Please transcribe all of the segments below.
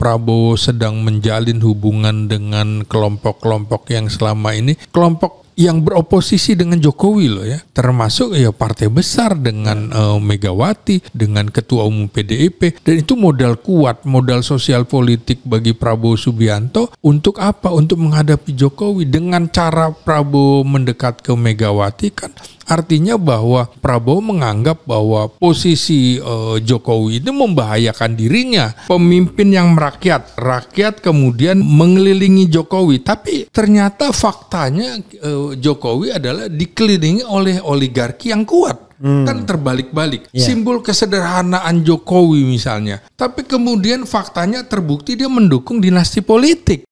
Prabowo sedang menjalin hubungan dengan kelompok-kelompok yang selama ini kelompok yang beroposisi dengan Jokowi loh ya, termasuk ya partai besar dengan Megawati, dengan Ketua Umum PDIP, dan itu modal kuat, modal sosial politik bagi Prabowo Subianto untuk apa? Untuk menghadapi Jokowi. Dengan cara Prabowo mendekat ke Megawati kan artinya bahwa Prabowo menganggap bahwa posisi Jokowi itu membahayakan dirinya. Pemimpin yang merakyat, rakyat kemudian mengelilingi Jokowi. Tapi ternyata faktanya Jokowi adalah dikelilingi oleh oligarki yang kuat. Kan terbalik-balik. Simbol kesederhanaan Jokowi misalnya. Tapi kemudian faktanya terbukti dia mendukung dinasti politik.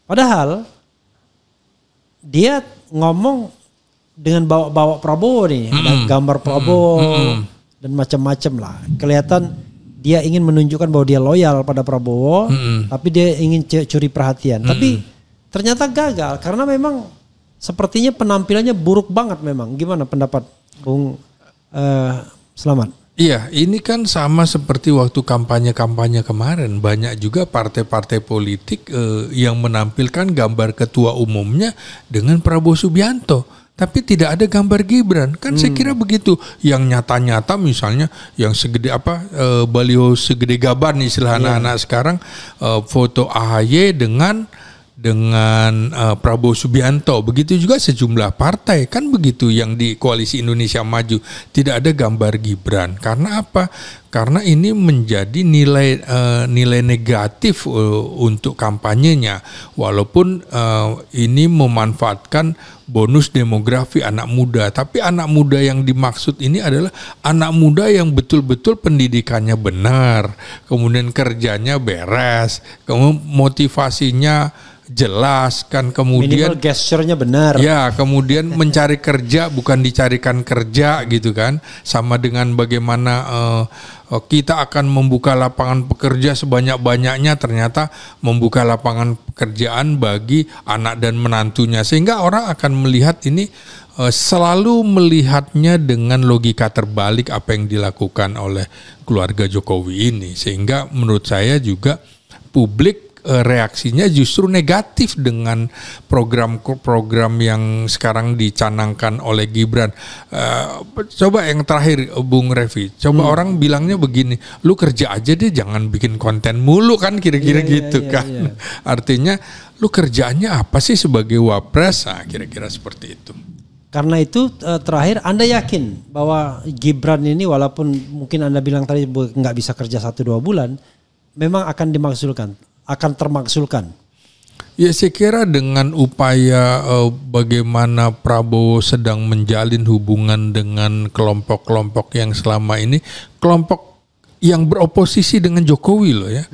Padahal dia ngomong dengan bawa-bawa Prabowo nih, ada gambar Prabowo dan macam-macam lah. Kelihatan dia ingin menunjukkan bahwa dia loyal pada Prabowo, tapi dia ingin curi perhatian. Tapi ternyata gagal karena memang sepertinya penampilannya buruk banget memang. Gimana pendapat Bung Selamat? Iya, ini kan sama seperti waktu kampanye-kampanye kemarin. Banyak juga partai-partai politik yang menampilkan gambar ketua umumnya dengan Prabowo Subianto. Tapi tidak ada gambar Gibran. Kan saya kira begitu. Yang nyata-nyata misalnya yang segede baliho segede gaban istilah anak-anak sekarang, foto AHY dengan Prabowo Subianto. Begitu juga sejumlah partai kan begitu yang di Koalisi Indonesia Maju tidak ada gambar Gibran. Karena apa? Karena ini menjadi nilai negatif untuk kampanyenya. Walaupun ini memanfaatkan bonus demografi anak muda, tapi anak muda yang dimaksud ini adalah anak muda yang betul-betul pendidikannya benar, kemudian kerjanya beres, kemudian motivasinya jelas kan, kemudian minimal gesturnya benar. Ya, kemudian mencari kerja bukan dicarikan kerja gitu kan. Sama dengan bagaimana kita akan membuka lapangan pekerja sebanyak-banyaknya, ternyata membuka lapangan pekerjaan bagi anak dan menantunya. Sehingga orang akan melihat ini selalu melihatnya dengan logika terbalik apa yang dilakukan oleh keluarga Jokowi ini. Sehingga menurut saya juga publik reaksinya justru negatif dengan program-program yang sekarang dicanangkan oleh Gibran. Coba yang terakhir Bung Revi, coba orang bilangnya begini, lu kerja aja deh, jangan bikin konten mulu kan, kira-kira gitu kan. Artinya lu kerjaannya apa sih sebagai wapres? Nah, kira-kira seperti itu. Karena itu terakhir Anda yakin bahwa Gibran ini walaupun mungkin Anda bilang tadi nggak bisa kerja 1-2 bulan, memang akan akan termaksulkan? Ya, saya kira dengan upaya bagaimana Prabowo sedang menjalin hubungan dengan kelompok-kelompok yang selama ini kelompok yang beroposisi dengan Jokowi loh ya,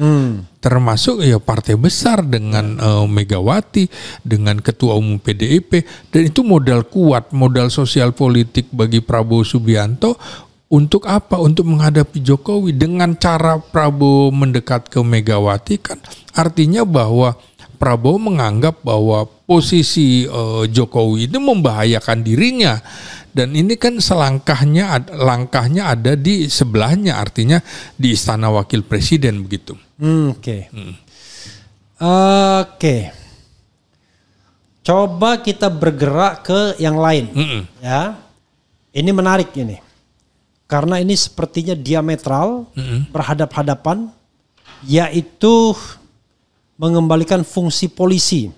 termasuk ya partai besar dengan Megawati, dengan Ketua Umum PDIP, dan itu modal kuat, modal sosial politik bagi Prabowo Subianto. Untuk apa? Untuk menghadapi Jokowi. Dengan cara Prabowo mendekat ke Megawati kan artinya bahwa Prabowo menganggap bahwa posisi Jokowi itu membahayakan dirinya. Dan ini kan langkahnya ada di sebelahnya, artinya di Istana Wakil Presiden begitu. Oke. Coba kita bergerak ke yang lain. Ya. Ini menarik ini. karena ini sepertinya diametral, berhadap-hadapan, yaitu mengembalikan fungsi polisi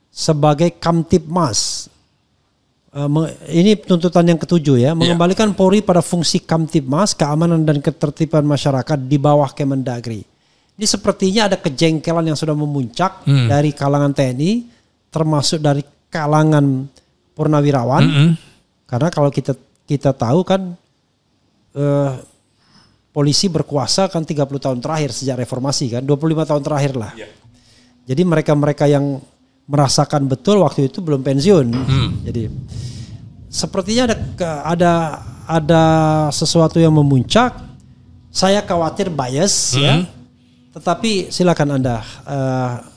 sebagai Kamtibmas. Ini tuntutan yang ketujuh ya, mengembalikan Polri pada fungsi Kamtibmas, keamanan dan ketertiban masyarakat di bawah Kemendagri. Ini sepertinya ada kejengkelan yang sudah memuncak dari kalangan TNI, termasuk dari kalangan purnawirawan. Karena kalau kita tahu kan polisi berkuasa kan 30 tahun terakhir sejak reformasi kan, 25 tahun terakhir lah. Jadi mereka-mereka yang merasakan betul waktu itu belum pensiun. Jadi sepertinya ada sesuatu yang memuncak. Saya khawatir bias ya. Tetapi silakan Anda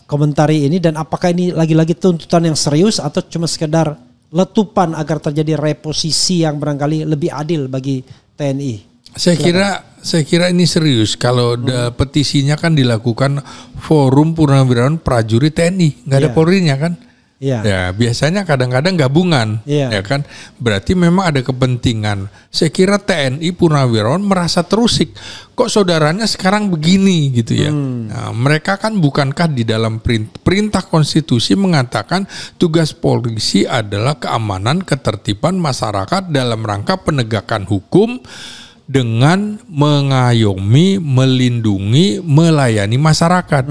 komentari ini, dan apakah ini lagi-lagi tuntutan yang serius atau cuma sekedar letupan agar terjadi reposisi yang barangkali lebih adil bagi TNI? Saya kira ini serius. Kalau petisinya kan dilakukan Forum Purnawirawan Prajurit TNI, nggak ada Polrinya kan? Ya biasanya kadang-kadang gabungan, ya kan? Berarti memang ada kepentingan. Saya kira TNI Purnawirawan merasa terusik. Kok saudaranya sekarang begini gitu ya? Nah, mereka kan bukankah di dalam perintah konstitusi mengatakan tugas polisi adalah keamanan ketertiban masyarakat dalam rangka penegakan hukum dengan mengayomi, melindungi, melayani masyarakat.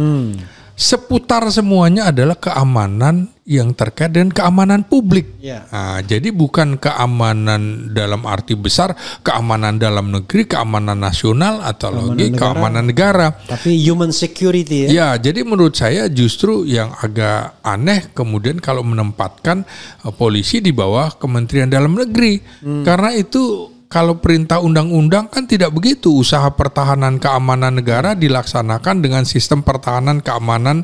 Seputar semuanya adalah keamanan yang terkait dengan keamanan publik. Nah, jadi bukan keamanan dalam arti besar, keamanan dalam negeri, keamanan nasional, atau keamanan negara. Tapi human security ya. Ya, jadi menurut saya justru yang agak aneh kemudian kalau menempatkan polisi di bawah Kementerian Dalam Negeri. Karena itu kalau perintah undang-undang kan tidak begitu. Usaha pertahanan keamanan negara dilaksanakan dengan sistem pertahanan keamanan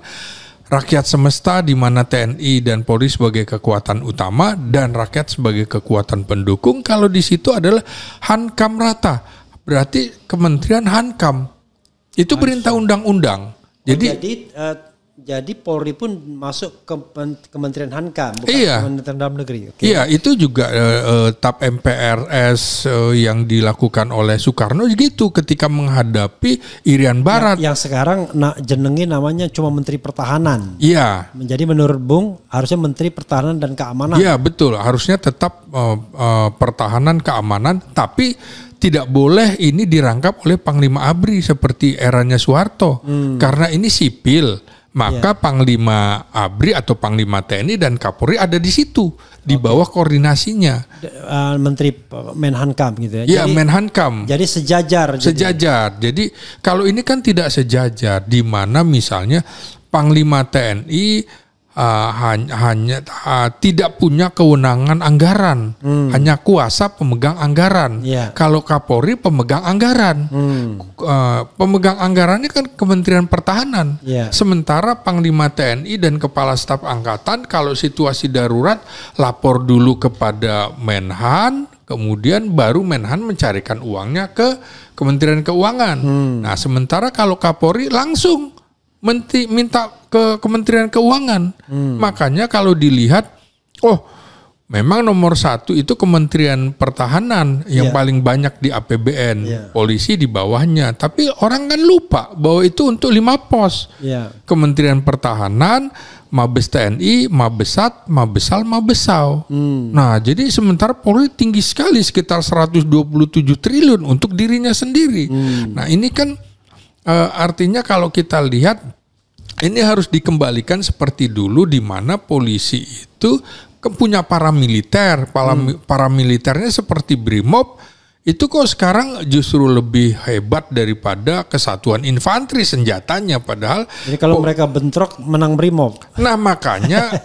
rakyat semesta, di mana TNI dan Polri sebagai kekuatan utama dan rakyat sebagai kekuatan pendukung. Kalau di situ adalah hankam rata, berarti Kementerian Hankam itu perintah undang-undang. Jadi Polri pun masuk ke Kementerian Hankam, bukan Kementerian Dalam Negeri. Iya, itu juga TAP MPRS yang dilakukan oleh Soekarno gitu ketika menghadapi Irian Barat. Yang sekarang jenengi namanya cuma Menteri Pertahanan. Iya. Menjadi menurut Bung harusnya Menteri Pertahanan dan Keamanan. Iya betul, harusnya tetap pertahanan keamanan, tapi tidak boleh ini dirangkap oleh Panglima ABRI seperti eranya Soeharto, karena ini sipil. Maka Panglima ABRI atau Panglima TNI dan Kapolri ada di situ, di bawah koordinasinya. Menteri Menhankam gitu ya. Iya, Menhankam. Jadi sejajar. Sejajar. Jadi kalau ini kan tidak sejajar, di mana misalnya Panglima TNI hanya tidak punya kewenangan anggaran, hanya kuasa pemegang anggaran. Kalau Kapolri pemegang anggaran, pemegang anggarannya kan Kementerian Pertahanan. Sementara Panglima TNI dan Kepala Staf Angkatan kalau situasi darurat lapor dulu kepada Menhan, kemudian baru Menhan mencarikan uangnya ke Kementerian Keuangan. Nah, sementara kalau Kapolri langsung minta ke Kementerian Keuangan. Makanya kalau dilihat, memang nomor satu itu Kementerian Pertahanan yang paling banyak di APBN, polisi di bawahnya. Tapi orang kan lupa bahwa itu untuk 5 pos. Kementerian Pertahanan, Mabes TNI, Mabesat, Mabesal, Mabesau. Nah, jadi sementara Polri tinggi sekali, sekitar 127 triliun untuk dirinya sendiri. Nah, ini kan artinya kalau kita lihat ini harus dikembalikan seperti dulu, di mana polisi itu punya paramiliter, paramiliternya seperti Brimob, itu kok sekarang justru lebih hebat daripada kesatuan infanteri senjatanya, padahal. Jadi kalau mereka bentrok menang Brimob. Nah makanya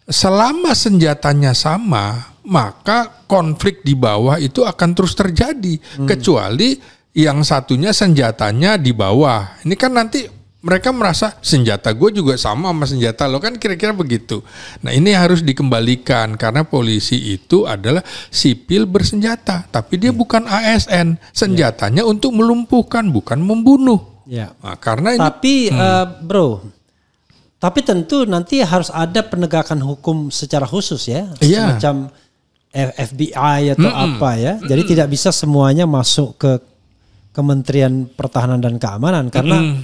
selama senjatanya sama, maka konflik di bawah itu akan terus terjadi, kecuali yang satunya senjatanya di bawah. Ini kan nanti mereka merasa senjata gue juga sama senjata lo, kan kira-kira begitu. Nah ini harus dikembalikan, karena polisi itu adalah sipil bersenjata, tapi dia bukan ASN. Senjatanya untuk melumpuhkan, bukan membunuh. Nah, karena tapi bro, tapi tentu nanti harus ada penegakan hukum secara khusus ya, semacam FBI atau apa ya. Jadi tidak bisa semuanya masuk ke Kementerian Pertahanan dan Keamanan karena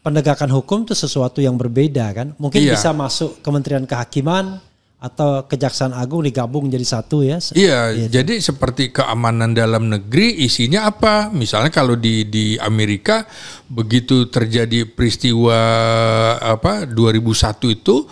penegakan hukum itu sesuatu yang berbeda kan. Mungkin bisa masuk Kementerian Kehakiman atau Kejaksaan Agung digabung jadi satu ya. Iya, jadi seperti keamanan dalam negeri isinya apa? Misalnya kalau di Amerika begitu terjadi peristiwa 2001 itu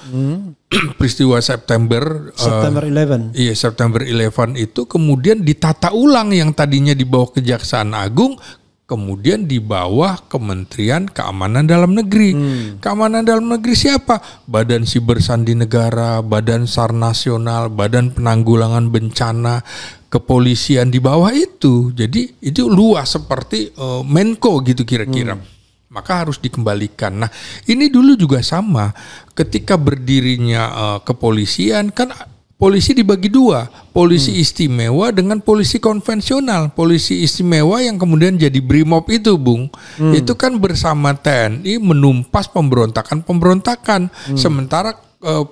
peristiwa September 11. Iya, September 11 itu kemudian ditata ulang yang tadinya di bawah Kejaksaan Agung kemudian di bawah Kementerian Keamanan Dalam Negeri. Keamanan Dalam Negeri siapa? Badan Siber Sandi Negara, Badan SAR Nasional, Badan Penanggulangan Bencana, Kepolisian di bawah itu. Jadi itu luas seperti Menko gitu kira-kira. Maka harus dikembalikan. Nah, ini dulu juga sama. Ketika berdirinya kepolisian kan polisi dibagi dua, polisi istimewa dengan polisi konvensional. Polisi istimewa yang kemudian jadi BRIMOB itu, Bung, itu kan bersama TNI menumpas pemberontakan. Sementara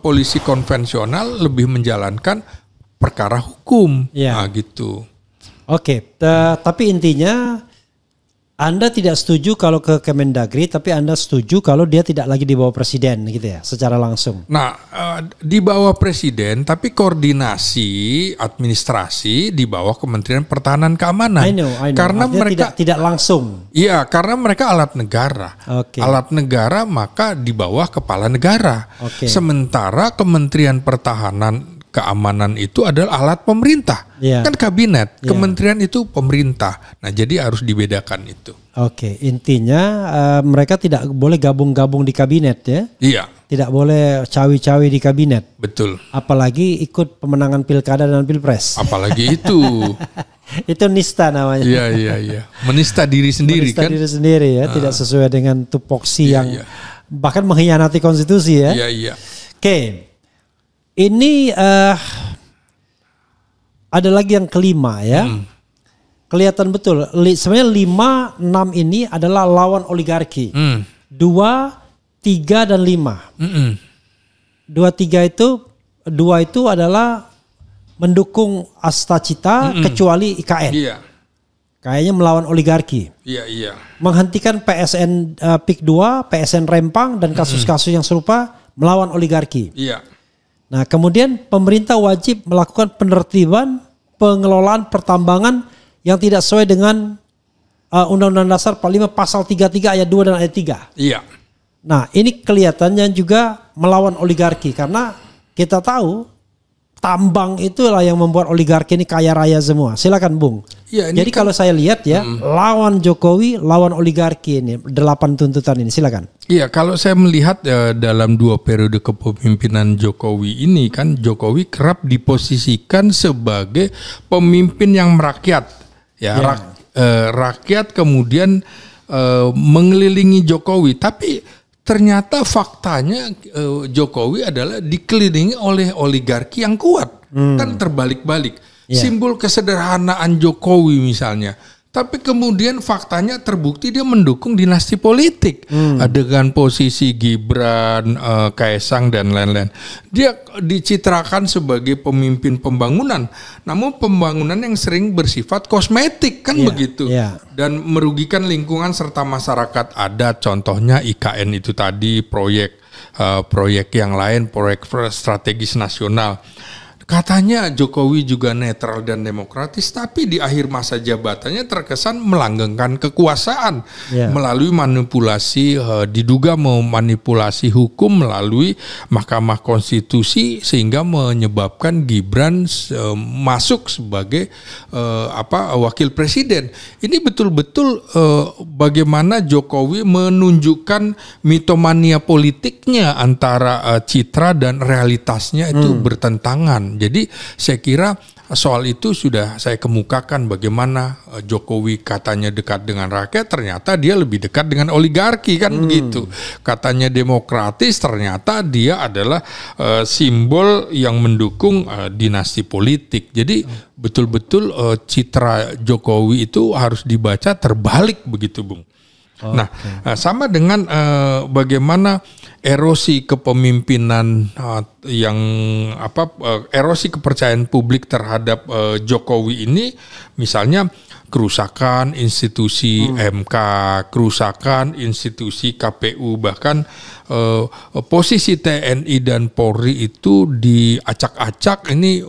polisi konvensional lebih menjalankan perkara hukum, nah, gitu. Oke, tapi intinya Anda tidak setuju kalau ke Kemendagri, tapi Anda setuju kalau dia tidak lagi di bawah presiden gitu ya, secara langsung. Nah, di bawah presiden, tapi koordinasi administrasi di bawah Kementerian Pertahanan Keamanan. I know. Karena artinya mereka tidak langsung. Iya, karena mereka alat negara. Alat negara maka di bawah kepala negara. Sementara Kementerian Pertahanan Keamanan itu adalah alat pemerintah, kan kabinet. Kementerian itu pemerintah. Nah, jadi harus dibedakan itu. Oke, intinya mereka tidak boleh gabung-gabung di kabinet ya? Iya. Tidak boleh cawi-cawi di kabinet. Betul. Apalagi ikut pemenangan pilkada dan pilpres. Apalagi itu. Itu nista namanya. Iya. Menista diri sendiri kan? Menista diri sendiri ya, tidak sesuai dengan tupoksi yang bahkan mengkhianati konstitusi ya. Iya. Oke. Ini ada lagi yang kelima ya. Kelihatan betul. Sebenarnya 5, 6 ini adalah lawan oligarki. 2, 3 dan 5. 2, 3 itu 2 itu adalah mendukung Astacita kecuali IKN. Iya. Kayaknya melawan oligarki. Iya. Menghentikan PSN PIK 2, PSN Rempang dan kasus-kasus yang serupa melawan oligarki. Iya. Nah, kemudian pemerintah wajib melakukan penertiban pengelolaan pertambangan yang tidak sesuai dengan Undang-Undang Dasar 45 Pasal 33 ayat 2 dan ayat 3. Iya. Nah, ini kelihatannya juga melawan oligarki karena kita tahu tambang itulah yang membuat oligarki ini kaya raya semua. Silakan, Bung. Ya, jadi kalau saya lihat ya, lawan Jokowi, lawan oligarki ini 8 tuntutan ini. Silakan. Iya, kalau saya melihat dalam 2 periode kepemimpinan Jokowi ini kan Jokowi kerap diposisikan sebagai pemimpin yang merakyat. Rakyat kemudian mengelilingi Jokowi, tapi ternyata faktanya Jokowi adalah dikelilingi oleh oligarki yang kuat. Kan terbalik-balik. Simbol kesederhanaan Jokowi misalnya. Tapi kemudian faktanya terbukti dia mendukung dinasti politik. Dengan posisi Gibran, Kaesang dan lain-lain. Dia dicitrakan sebagai pemimpin pembangunan. Namun pembangunan yang sering bersifat kosmetik kan begitu. Dan merugikan lingkungan serta masyarakat adat. Contohnya IKN itu tadi, proyek yang lain, proyek strategis nasional. Katanya Jokowi juga netral dan demokratis, tapi di akhir masa jabatannya terkesan melanggengkan kekuasaan melalui manipulasi, diduga memanipulasi hukum melalui Mahkamah Konstitusi sehingga menyebabkan Gibran masuk sebagai wakil presiden. Ini betul-betul bagaimana Jokowi menunjukkan mitomania politiknya antara citra dan realitasnya itu bertentangan. Jadi saya kira soal itu sudah saya kemukakan bagaimana Jokowi katanya dekat dengan rakyat, ternyata dia lebih dekat dengan oligarki kan begitu. Katanya demokratis, ternyata dia adalah simbol yang mendukung dinasti politik. Jadi betul-betul citra Jokowi itu harus dibaca terbalik begitu, Bung. Nah, sama dengan bagaimana erosi kepemimpinan erosi kepercayaan publik terhadap Jokowi ini, misalnya kerusakan institusi MK, kerusakan institusi KPU, bahkan posisi TNI dan Polri itu diacak-acak. Ini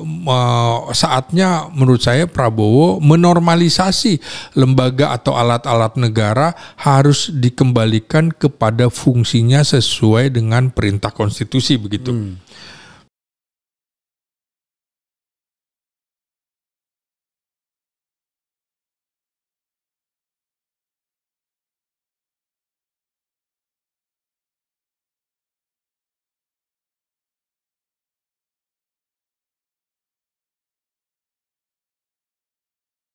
saatnya menurut saya Prabowo menormalisasi lembaga atau alat-alat negara harus dikembalikan kepada fungsinya sesuai dengan perintah konstitusi begitu.